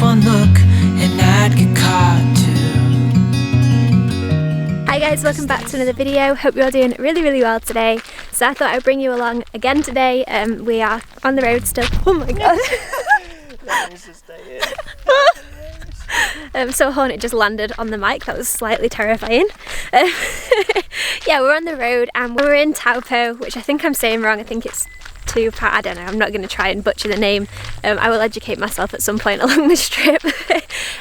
just one look and I'd get caught too. Hi guys, welcome back to another video. Hope you're all doing really well today. So I thought I'd bring you along again today. We are on the road still. Oh my god. So a hornet just landed on the mic. That was slightly terrifying. Yeah, we're on the road and we're in Taupo, which I think I'm saying wrong. I think it's Tupa, I don't know, I'm not going to try and butcher the name. I will educate myself at some point along this trip.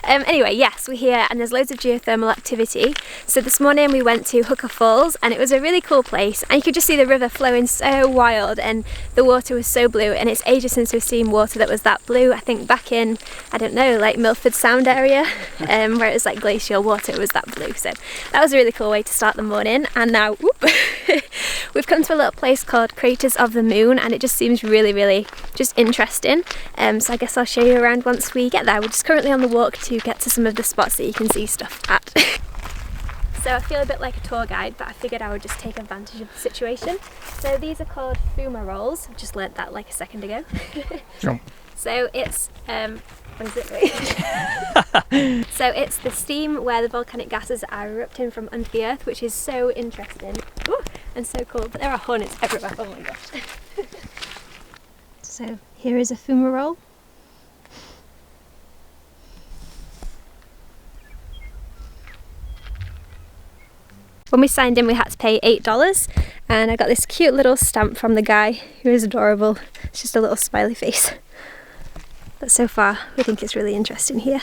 Anyway, yes, we're here and there's loads of geothermal activity. So this morning we went to Hooker Falls and it was a really cool place, and you could just see the river flowing so wild and the water was so blue, and it's ages since we've seen water that was that blue. I think back in, I don't know, like Milford Sound area, where it was like glacial water, it was that blue. So that was a really cool way to start the morning. And now we've come to a little place called Craters of the Moon, and it just seems really just interesting. So I guess I'll show you around once we get there. We're just currently on the walk to get to some of the spots that you can see stuff at. So I feel a bit like a tour guide, but I figured I would just take advantage of the situation. So these are called fumaroles. I've just learnt that like a second ago. So it's what is it? So it's the steam where the volcanic gases are erupting from under the earth, which is so interesting. Ooh, and so cool. But there are hornets everywhere. Oh my gosh. So here is a fumarole. When we signed in we had to pay $8, and I got this cute little stamp from the guy who is adorable. It's just a little smiley face. But so far we think it's really interesting here.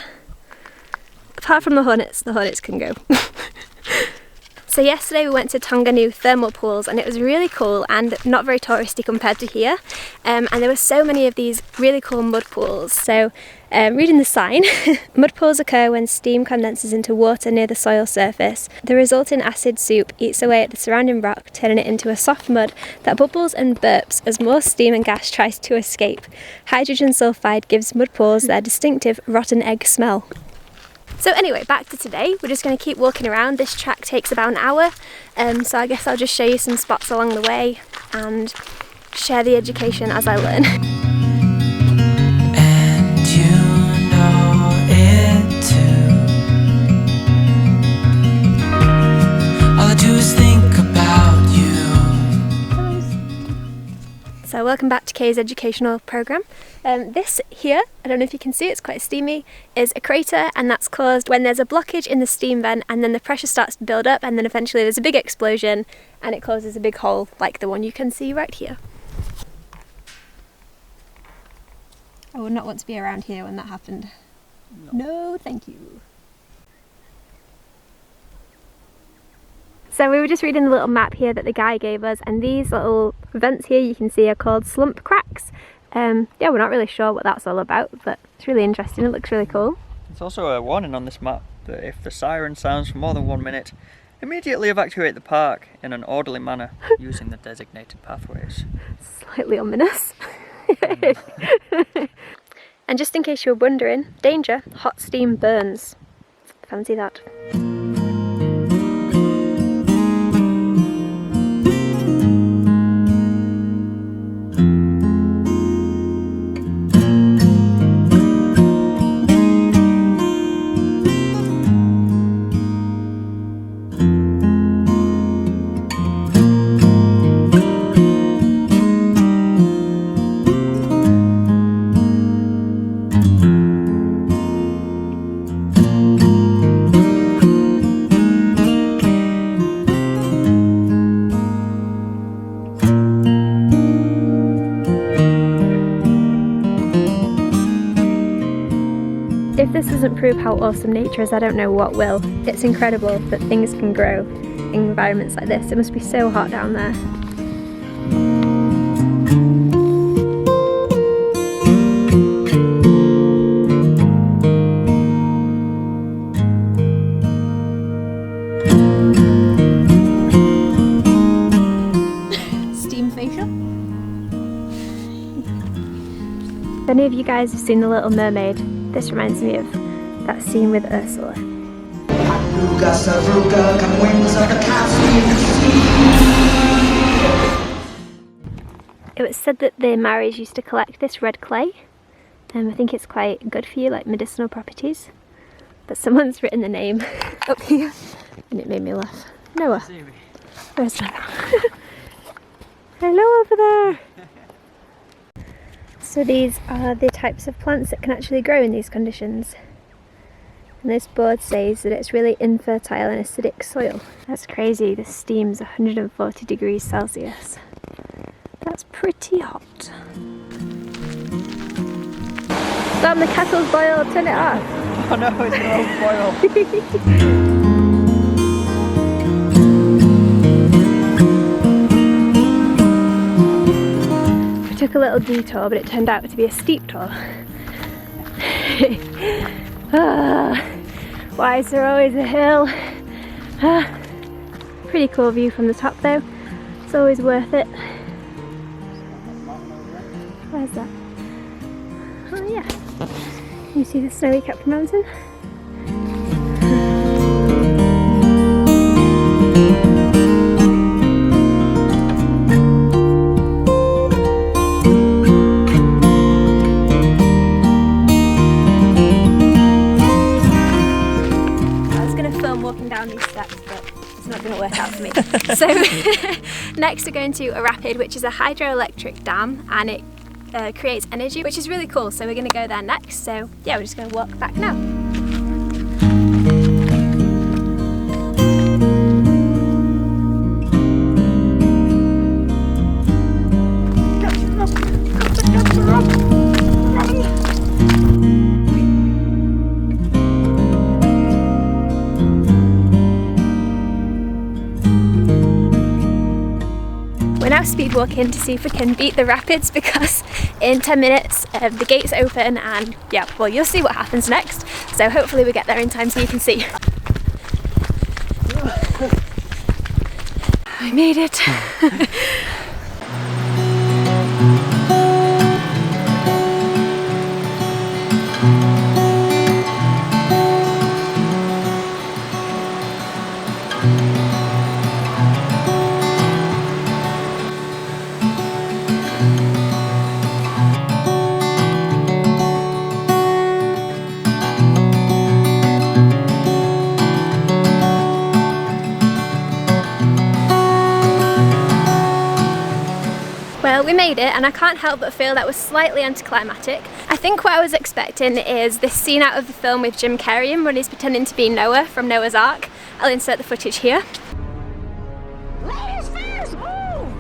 Apart from the hornets can go. So yesterday we went to Tonganu thermal pools and it was really cool and not very touristy compared to here. And there were so many of these really cool mud pools. So reading the sign, mud pools occur when steam condenses into water near the soil surface. The resulting acid soup eats away at the surrounding rock, turning it into a soft mud that bubbles and burps as more steam and gas tries to escape. Hydrogen sulfide gives mud pools their distinctive rotten egg smell. So anyway, back to today. We're just going to keep walking around. This track takes about an hour, so I guess I'll just show you some spots along the way and share the education as I learn. And you know it too. All I do is think about you. So welcome back to Kay's educational programme. This here, I don't know if you can see, it's quite steamy, is a crater, and that's caused when there's a blockage in the steam vent and then the pressure starts to build up and then eventually there's a big explosion and it causes a big hole like the one you can see right here. I would not want to be around here when that happened. No, thank you. So we were just reading the little map here that the guy gave us, and these little vents here you can see are called slump cracks. Yeah, we're not really sure what that's all about, but it's really interesting. It looks really cool. There's also a warning on this map that if the siren sounds for more than 1 minute, immediately evacuate the park in an orderly manner using the designated pathways. Slightly ominous. And just in case you were wondering, danger, hot steam burns. Fancy that. If this doesn't prove how awesome nature is, I don't know what will. It's incredible that things can grow in environments like this. It must be so hot down there. Steam facial. If any of you guys have seen The Little Mermaid, this reminds me of that scene with Ursula. It was said that the Maoris used to collect this red clay I think it's quite good for you, like medicinal properties. But someone's written the name up here and it made me laugh. Noah. Where's Noah? Hello over there. So these are the types of plants that can actually grow in these conditions. And this board says that it's really infertile and acidic soil. That's crazy, the steam's 140 degrees Celsius. That's pretty hot. Damn, the kettle's boiled, turn it off. Oh no, it's going to boil. Took a little detour, but it turned out to be a steep tour. Why is there always a hill? Pretty cool view from the top though. It's always worth it. Where's that? Oh yeah. You see the snowy capped mountain? Down these steps, but it's not going to work out for me. So next we're going to a rapid, which is a hydroelectric dam, and it creates energy, which is really cool. So we're going to go there next. So yeah, we're just going to walk back now. We're now speed walking to see if we can beat the rapids, because in 10 minutes the gates open and yeah, well, you'll see what happens next. So hopefully we get there in time so you can see. I made it. Well, we made it, and I can't help but feel that was slightly anticlimactic. I think what I was expecting is this scene out of the film with Jim Carrey when he's pretending to be Noah from Noah's Ark. I'll insert the footage here. Ladies first, move!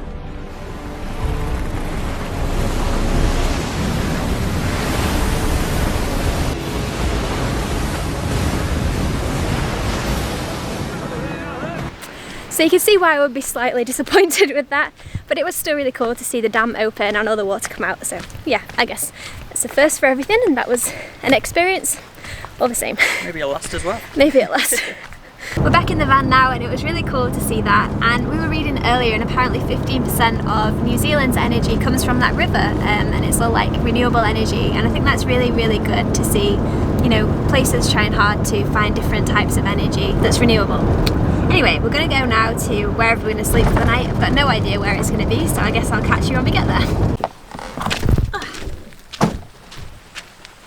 So you can see why I would be slightly disappointed with that, but it was still really cool to see the dam open and all the water come out. So yeah, I guess it's the first for everything, and that was an experience all the same. Maybe a last as well. Maybe at last. We're back in the van now, and it was really cool to see that. And we were reading earlier, and apparently 15% of New Zealand's energy comes from that river, and it's all like renewable energy. And I think that's really, really good to see, you know, places trying hard to find different types of energy that's renewable. Anyway, we're going to go now to wherever we're going to sleep for the night. I've got no idea where it's going to be, so I guess I'll catch you when we get there.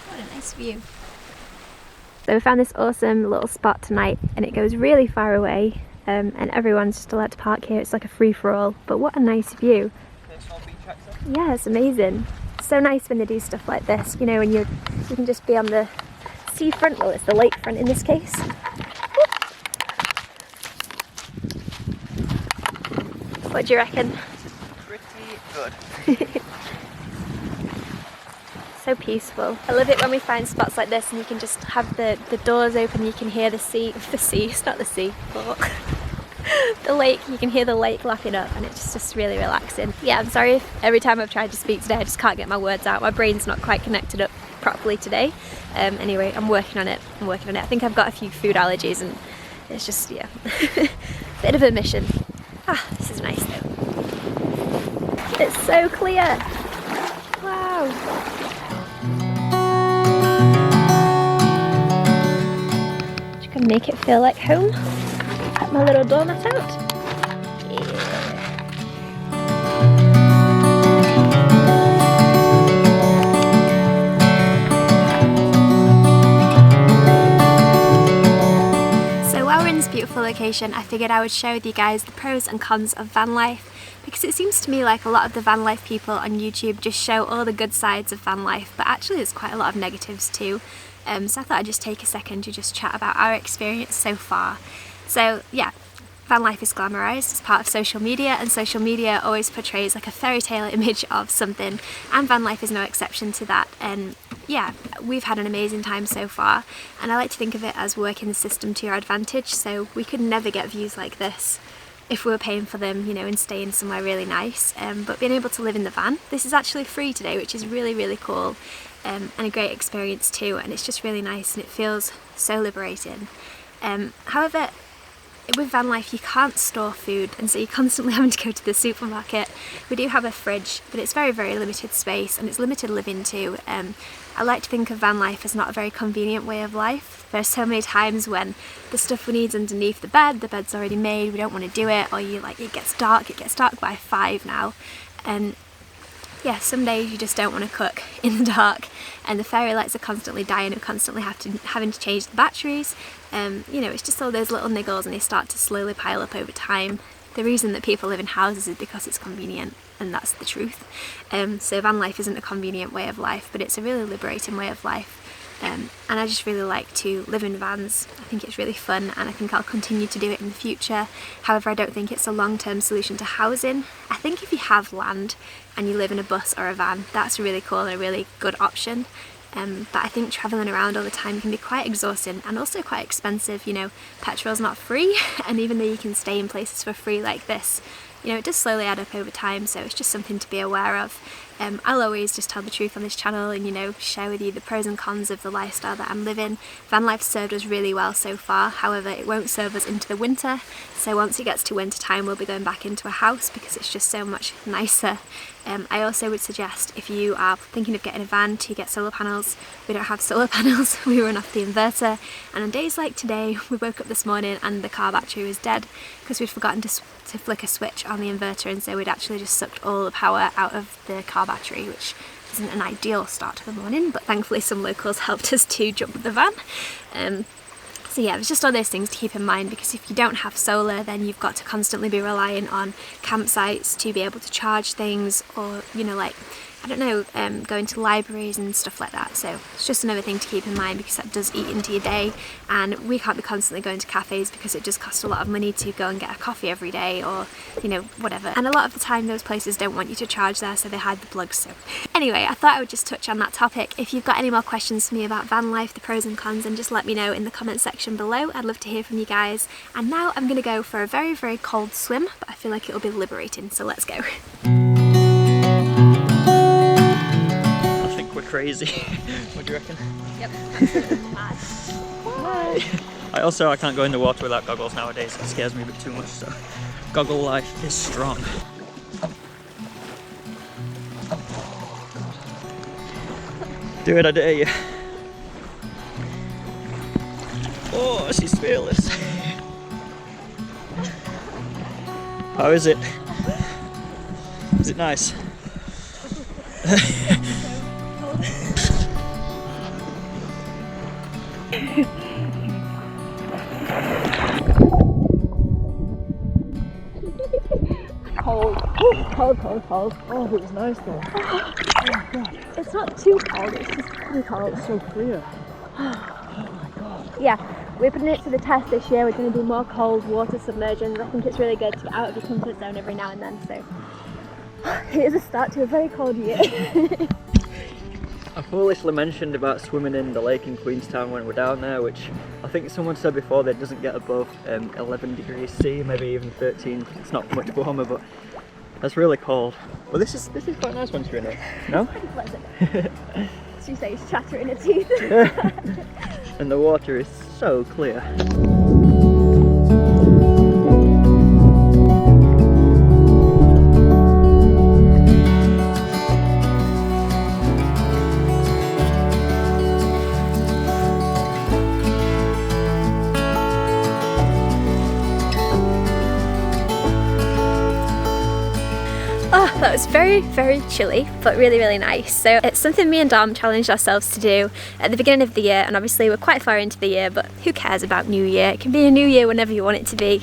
What a nice view. So we found this awesome little spot tonight, and it goes really far away, and everyone's just allowed to park here. It's like a free-for-all, but what a nice view. Yeah, it's amazing. It's so nice when they do stuff like this, you know, when you can just be on the seafront, well, it's the lakefront in this case. What do you reckon? Pretty good. So peaceful. I love it when we find spots like this and you can just have the doors open, you can hear the sea, it's not the sea, but the lake, you can hear the lake lapping up, and it's just really relaxing. Yeah, I'm sorry if every time I've tried to speak today I just can't get my words out. My brain's not quite connected up properly today. Anyway, I'm working on it. I think I've got a few food allergies, and it's just, yeah, bit of a mission. Ah, this is nice though. It's so clear. Wow. Just gonna make it feel like home. Put my little doormat out. Yeah. location, I figured I would share with you guys the pros and cons of van life, because it seems to me like a lot of the van life people on YouTube just show all the good sides of van life, but actually there's quite a lot of negatives too. So I thought I'd just take a second to just chat about our experience so far. So yeah, van life is glamorised as part of social media, and social media always portrays like a fairy tale image of something, and van life is no exception to that. And yeah, we've had an amazing time so far, and I like to think of it as working the system to your advantage. So we could never get views like this if we were paying for them, you know, and staying somewhere really nice. But being able to live in the van, this is actually free today, which is really, really cool, and a great experience too, and it's just really nice and it feels so liberating. However, with van life you can't store food, and so you're constantly having to go to the supermarket. We do have a fridge, but it's very, very limited space and it's limited living too. I like to think of van life as not a very convenient way of life. There's so many times when the stuff we need's underneath the bed's already made, we don't want to do it, or it gets dark by 5 now, and yeah, some days you just don't want to cook in the dark, and the fairy lights are constantly dying and constantly having to change the batteries. You know, it's just all those little niggles, and they start to slowly pile up over time. The reason that people live in houses is because it's convenient, and that's the truth. So van life isn't a convenient way of life, but it's a really liberating way of life. And I just really like to live in vans. I think it's really fun, and I think I'll continue to do it in the future. However, I don't think it's a long-term solution to housing. I think if you have land and you live in a bus or a van, that's really cool and a really good option. But I think travelling around all the time can be quite exhausting and also quite expensive. You know, petrol's not free, and even though you can stay in places for free like this, you know, it does slowly add up over time, so it's just something to be aware of. I'll always just tell the truth on this channel and, you know, share with you the pros and cons of the lifestyle that I'm living. Van life served us really well so far, however it won't serve us into the winter, so once it gets to winter time we'll be going back into a house because it's just so much nicer. I also would suggest, if you are thinking of getting a van, to get solar panels. We don't have solar panels, we run off the inverter, and on days like today we woke up this morning and the car battery was dead because we'd forgotten to flick a switch on the inverter, and so we'd actually just sucked all the power out of the car battery, which isn't an ideal start to the morning, but thankfully some locals helped us to jump the van. So yeah, it's just all those things to keep in mind, because if you don't have solar, then you've got to constantly be relying on campsites to be able to charge things, or, you know, like, I don't know, going to libraries and stuff like that. So it's just another thing to keep in mind, because that does eat into your day, and we can't be constantly going to cafes because it just costs a lot of money to go and get a coffee every day, or, you know, whatever. And a lot of the time those places don't want you to charge there, so they hide the plugs. So anyway, I thought I would just touch on that topic. If you've got any more questions for me about van life, the pros and cons, then just let me know in the comment section below. I'd love to hear from you guys. And now I'm gonna go for a very, very cold swim, but I feel like it'll be liberating, so let's go. We're crazy. What do you reckon? Yep, absolutely mad. I can't go in the water without goggles nowadays. It scares me a bit too much, so goggle life is strong. Do it, I dare you. Oh, she's fearless. How is it? Is it nice? Cold. Oh, it was nice though. Oh god. It's not too cold, it's just pretty cold. It's so clear. Oh my god. Yeah, we're putting it to the test this year. We're going to do more cold water submersions. I think it's really good to get out of your comfort zone every now and then, so it is a start to a very cold year. I foolishly mentioned about swimming in the lake in Queenstown when we're down there, which I think someone said before that doesn't get above 11 degrees C, maybe even 13. It's not much warmer, but that's really cold. But this is quite nice once you're in it. No? It's pretty pleasant. She says, chattering her teeth. And the water is so clear. That was very, very chilly, but really, really nice. So it's something me and Dom challenged ourselves to do at the beginning of the year, and obviously we're quite far into the year, but who cares about New Year? It can be a new year whenever you want it to be.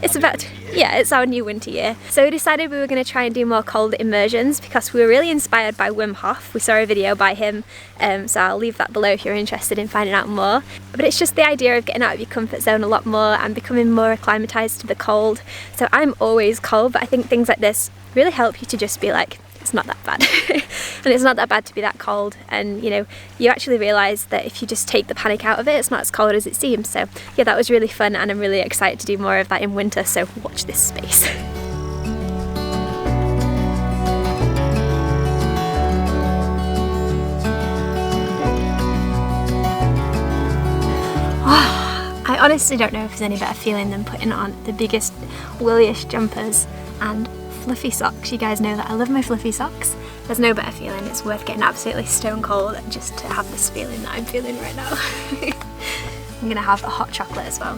It's our new winter year. So we decided we were going to try and do more cold immersions because we were really inspired by Wim Hof. We saw a video by him, so I'll leave that below if you're interested in finding out more. But it's just the idea of getting out of your comfort zone a lot more and becoming more acclimatized to the cold. So I'm always cold, but I think things like this really help you to just be like, it's not that bad. And it's not that bad to be that cold, and you know, you actually realise that if you just take the panic out of it, it's not as cold as it seems. So yeah, that was really fun, and I'm really excited to do more of that in winter, so watch this space. I honestly don't know if there's any better feeling than putting on the biggest, woolliest jumpers and fluffy socks. You guys know that I love my fluffy socks. There's no better feeling. It's worth getting absolutely stone cold just to have this feeling that I'm feeling right now. I'm gonna have a hot chocolate as well.